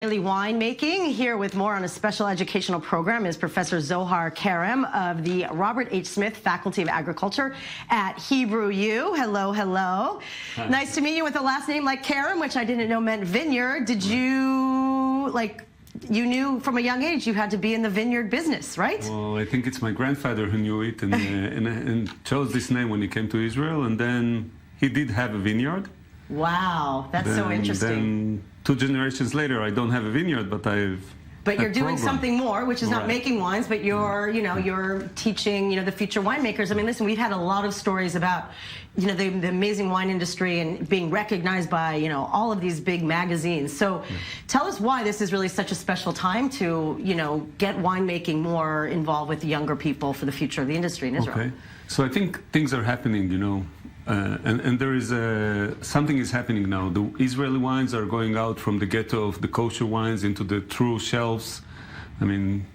Daily winemaking. Here with more on a special educational program is Professor Zohar Kerem of the Robert H. Smith Faculty of Agriculture at Hebrew U. Hello, hello. Hi. Nice to meet you with a last name like Kerem, which I didn't know meant vineyard. Did you, you knew from a young age you had to be in the vineyard business, right? Well, I think it's my grandfather who knew it and chose this name when he came to Israel, and then he did have a vineyard. Wow, that's so interesting. Then 2 generations later, I don't have a vineyard, but you're doing something more, which is not making wines, but you're, you're teaching, the future winemakers. I mean, listen, we've had a lot of stories about, the amazing wine industry and being recognized by, all of these big magazines. So tell us why this is really such a special time to, get winemaking more involved with younger people for the future of the industry in Israel. Okay. So I think things are happening, and there is something is happening now. The Israeli wines are going out from the ghetto of the kosher wines into the true shelves. I mean,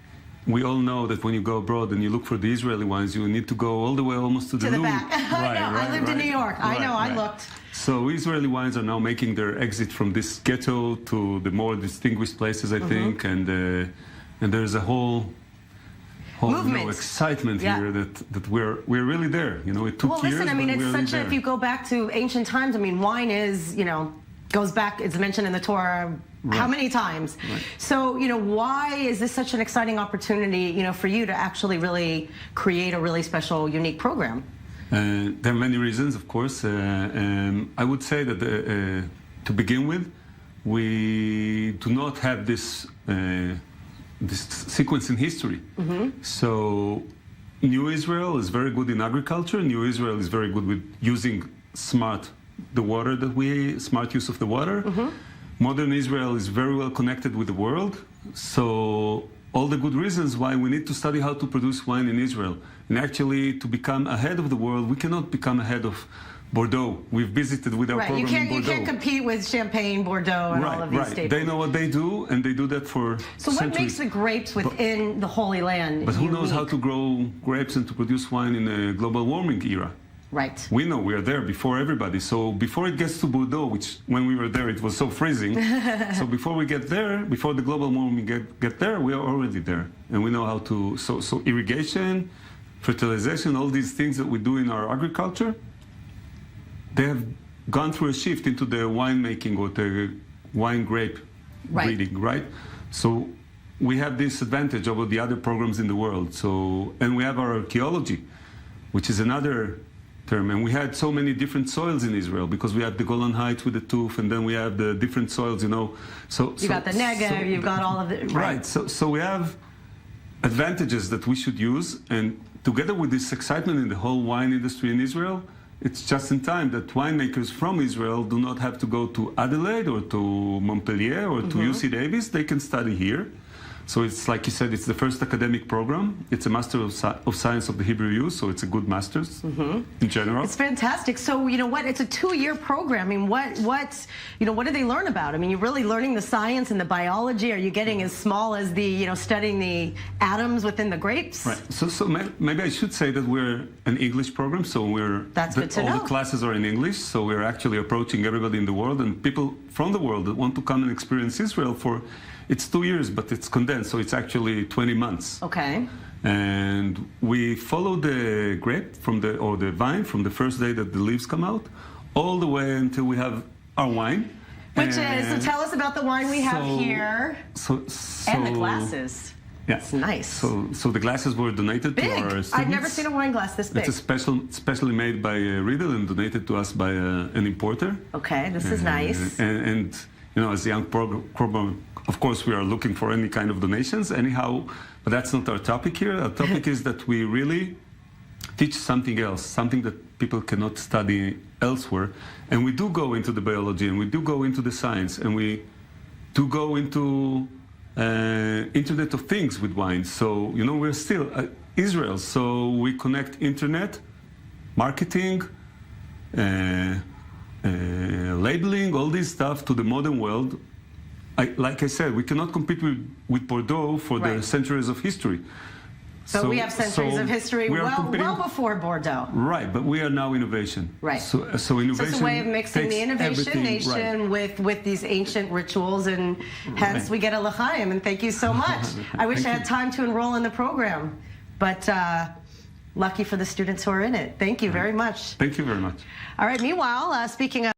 we all know that when you go abroad and you look for the Israeli wines, you need to go all the way almost to the Louvre. Back. I lived in New York. I looked. So Israeli wines are now making their exit from this ghetto to the more distinguished places, I think, and there's a whole excitement here that we're really there. It took years. Listen, I mean, it's such if you go back to ancient times, I mean, wine is, goes back, it's mentioned in the Torah how many times. Right. So, why is this such an exciting opportunity, for you to actually really create a really special, unique program? There are many reasons, of course. I would say that to begin with, we do not have this sequence in history. So New Israel is very good in agriculture. New Israel is very good with using smart use of the water. Modern Israel is very well connected with the world. So all the good reasons why we need to study how to produce wine in Israel. And actually, to become ahead of the world, we cannot become ahead of Bordeaux. We've visited with our program in Bordeaux. You can't compete with Champagne, Bordeaux, and all of these staples. They know what they do, and they do that for So centuries. What makes the grapes within the Holy Land But who unique? knows how to grow grapes and to produce wine in a global warming era? Right. We know, we are there before everybody. So before it gets to Bordeaux, which when we were there, it was so freezing. So before we get there, before the global warming get there, we are already there. And we know how to, so irrigation, fertilization, all these things that we do in our agriculture, they have gone through a shift into the winemaking or the wine grape breeding, right? So we have this advantage over the other programs in the world. So, and we have our archaeology, which is another term. And we had so many different soils in Israel because we have the Golan Heights with the Tuf, and then we have the different soils, So you got the Negev, you've got all of the right. So we have advantages that we should use, and together with this excitement in the whole wine industry in Israel, it's just in time that winemakers from Israel do not have to go to Adelaide or to Montpellier or to UC Davis. They can study here. So it's like you said, it's the first academic program. It's a Master of Science of the Hebrew U, so it's a good master's in general. It's fantastic. So it's a 2-year program. I mean, what do they learn about? I mean, you're really learning the science and the biology. Are you getting as small as the, studying the atoms within the grapes? Right. So maybe I should say that we're an English program. So That's good to know. All the classes are in English. So we're actually approaching everybody in the world and people from the world that want to come and experience Israel for. It's 2 years, but it's condensed, so it's actually 20 months. Okay. And we follow the grape or the vine from the first day that the leaves come out, all the way until we have our wine. So tell us about the wine we have here. And the glasses. Yeah. It's nice. So the glasses were donated to our students. I've never seen a wine glass this big. It's specially made by Riedel and donated to us by an importer. Okay, this is nice. And as a young program, of course, we are looking for any kind of donations, anyhow, but that's not our topic here. Our topic is that we really teach something else, something that people cannot study elsewhere. And we do go into the biology, and we do go into the science, and we do go into Internet of Things with wine. So, we're still Israel, so we connect internet, marketing, labeling, all this stuff to the modern world. Like I said, we cannot compete with Bordeaux for the centuries of history. So we have centuries of history well before Bordeaux. Right, but we are now innovation. Right. So innovation. So it's a way of mixing the innovation nation with these ancient rituals, and hence we get a l'chaim. And thank you so much. I wish I had time to enroll in the program, but lucky for the students who are in it. Thank you very much. Thank you very much. All right. Meanwhile, speaking of